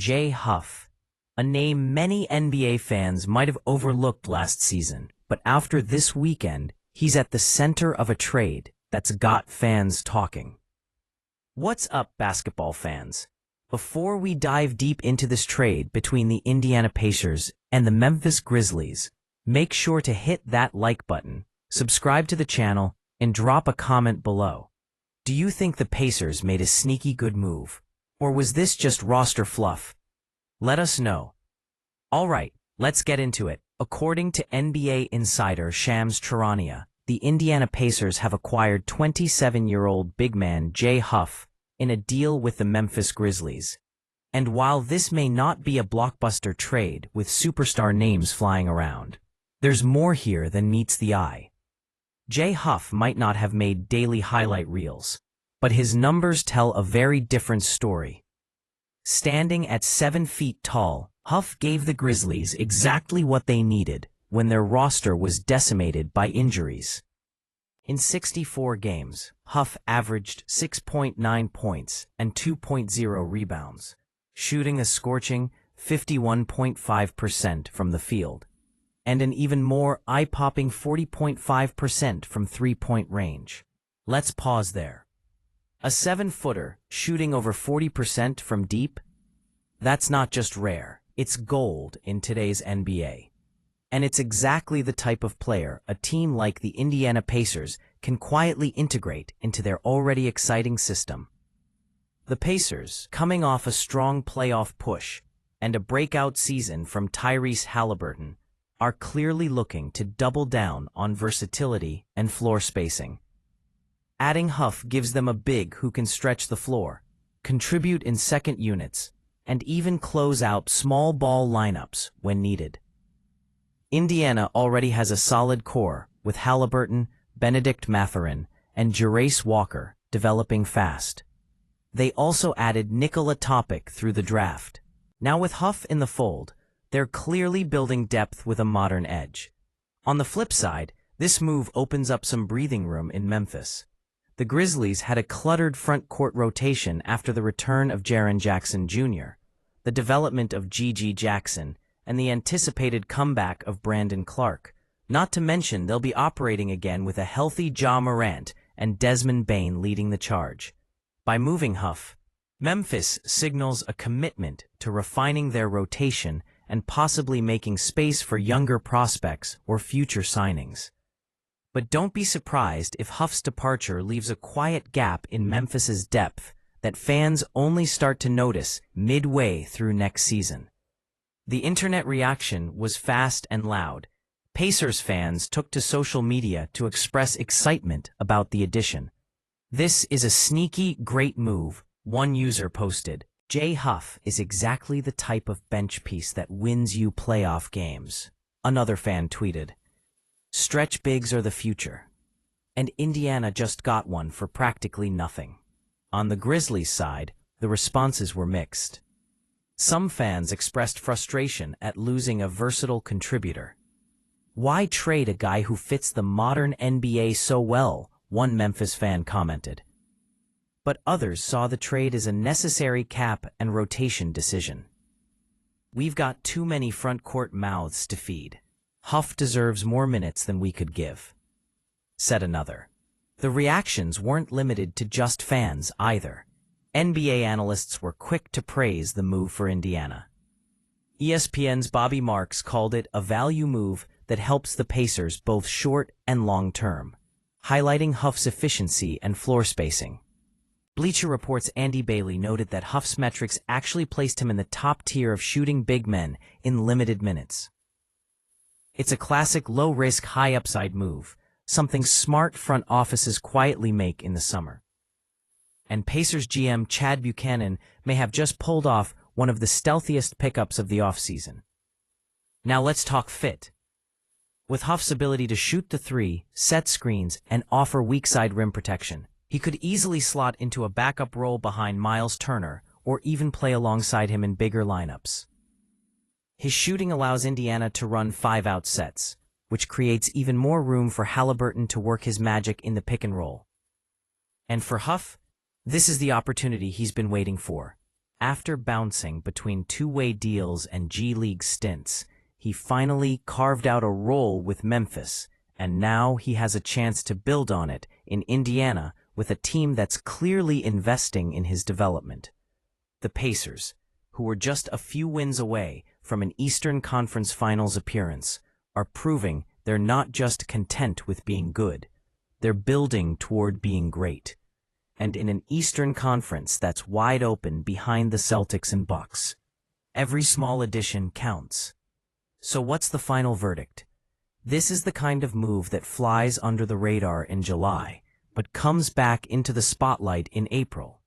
Huff, a name many NBA fans might have overlooked last season, but after this weekend, he's at the center of a trade that's got fans talking. What's up, basketball fans? Before we dive deep into this trade between the Indiana Pacers and the Memphis Grizzlies, make sure to hit that like button, subscribe to the channel, and drop a comment below. Do you think the Pacers made a sneaky good move? Or was this just roster fluff? Let us know. Alright, let's get into it. According to NBA insider Shams Charania, the Indiana Pacers have acquired 27-year-old big man Huff in a deal with the Memphis Grizzlies. And while this may not be a blockbuster trade with superstar names flying around, there's more here than meets the eye. Huff might not have made daily highlight reels, but his numbers tell a very different story. Standing at 7 feet tall, Huff gave the Grizzlies exactly what they needed when their roster was decimated by injuries. In 64 games, Huff averaged 6.9 points and 2.0 rebounds, shooting a scorching 51.5% from the field, and an even more eye-popping 40.5% from three-point range. Let's pause there. A 7-footer shooting over 40% from deep? That's not just rare, it's gold in today's NBA. And it's exactly the type of player a team like the Indiana Pacers can quietly integrate into their already exciting system. The Pacers, coming off a strong playoff push and a breakout season from Tyrese Haliburton, are clearly looking to double down on versatility and floor spacing. Adding Huff gives them a big who can stretch the floor, contribute in second units, and even close out small ball lineups when needed. Indiana already has a solid core with Haliburton, Benedict Mathurin, and Jarace Walker developing fast. They also added Nikola Topic through the draft. Now with Huff in the fold, they're clearly building depth with a modern edge. On the flip side, this move opens up some breathing room in Memphis. The Grizzlies had a cluttered front court rotation after the return of Jaren Jackson Jr., the development of G.G. Jackson, and the anticipated comeback of Brandon Clark. Not to mention they'll be operating again with a healthy Ja Morant and Desmond Bane leading the charge. By moving Huff, Memphis signals a commitment to refining their rotation and possibly making space for younger prospects or future signings. But don't be surprised if Huff's departure leaves a quiet gap in Memphis's depth that fans only start to notice midway through next season. The internet reaction was fast and loud. Pacers fans took to social media to express excitement about the addition. "This is a sneaky, great move," one user posted. Huff is exactly the type of bench piece that wins you playoff games, another fan tweeted. Stretch bigs are the future, and Indiana just got one for practically nothing. On the Grizzlies side, the responses were mixed. Some fans expressed frustration at losing a versatile contributor. "Why trade a guy who fits the modern NBA so well?" one Memphis fan commented. But others saw the trade as a necessary cap and rotation decision. "We've got too many front court mouths to feed. Huff deserves more minutes than we could give," said another. The reactions weren't limited to just fans either. NBA analysts were quick to praise the move for Indiana. ESPN's Bobby Marks called it a value move that helps the Pacers both short and long term, highlighting Huff's efficiency and floor spacing. Bleacher Report's Andy Bailey noted that Huff's metrics actually placed him in the top tier of shooting big men in limited minutes. It's a classic low-risk, high-upside move, something smart front offices quietly make in the summer. And Pacers GM Chad Buchanan may have just pulled off one of the stealthiest pickups of the offseason. Now let's talk fit. With Huff's ability to shoot the three, set screens, and offer weak-side rim protection, he could easily slot into a backup role behind Myles Turner or even play alongside him in bigger lineups. His shooting allows Indiana to run 5-out sets, which creates even more room for Haliburton to work his magic in the pick and roll. And for Huff, this is the opportunity he's been waiting for. After bouncing between two-way deals and G League stints, he finally carved out a role with Memphis, and now he has a chance to build on it in Indiana with a team that's clearly investing in his development. The Pacers, who were just a few wins away from an Eastern Conference Finals appearance, are proving they're not just content with being good. They're building toward being great. And in an Eastern Conference that's wide open behind the Celtics and Bucks, every small addition counts. So what's the final verdict? This is the kind of move that flies under the radar in July, but comes back into the spotlight in April.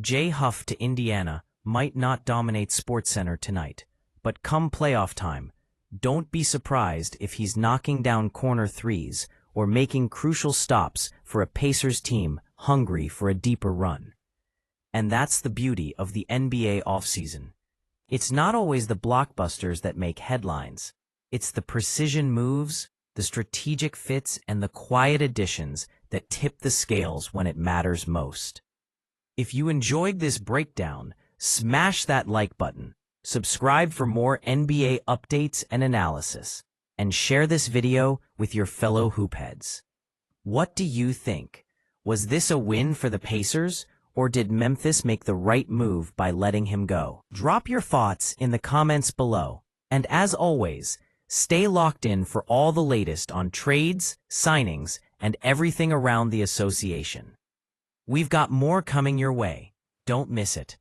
Huff to Indiana might not dominate SportsCenter tonight, but come playoff time, don't be surprised if he's knocking down corner threes or making crucial stops for a Pacers team hungry for a deeper run. And that's the beauty of the NBA offseason. It's not always the blockbusters that make headlines. It's the precision moves, the strategic fits, and the quiet additions that tip the scales when it matters most. If you enjoyed this breakdown, smash that like button, subscribe for more NBA updates and analysis, and share this video with your fellow hoopheads. What do you think? Was this a win for the Pacers, or did Memphis make the right move by letting him go? Drop your thoughts in the comments below, and as always, stay locked in for all the latest on trades, signings, and everything around the association. We've got more coming your way. Don't miss it.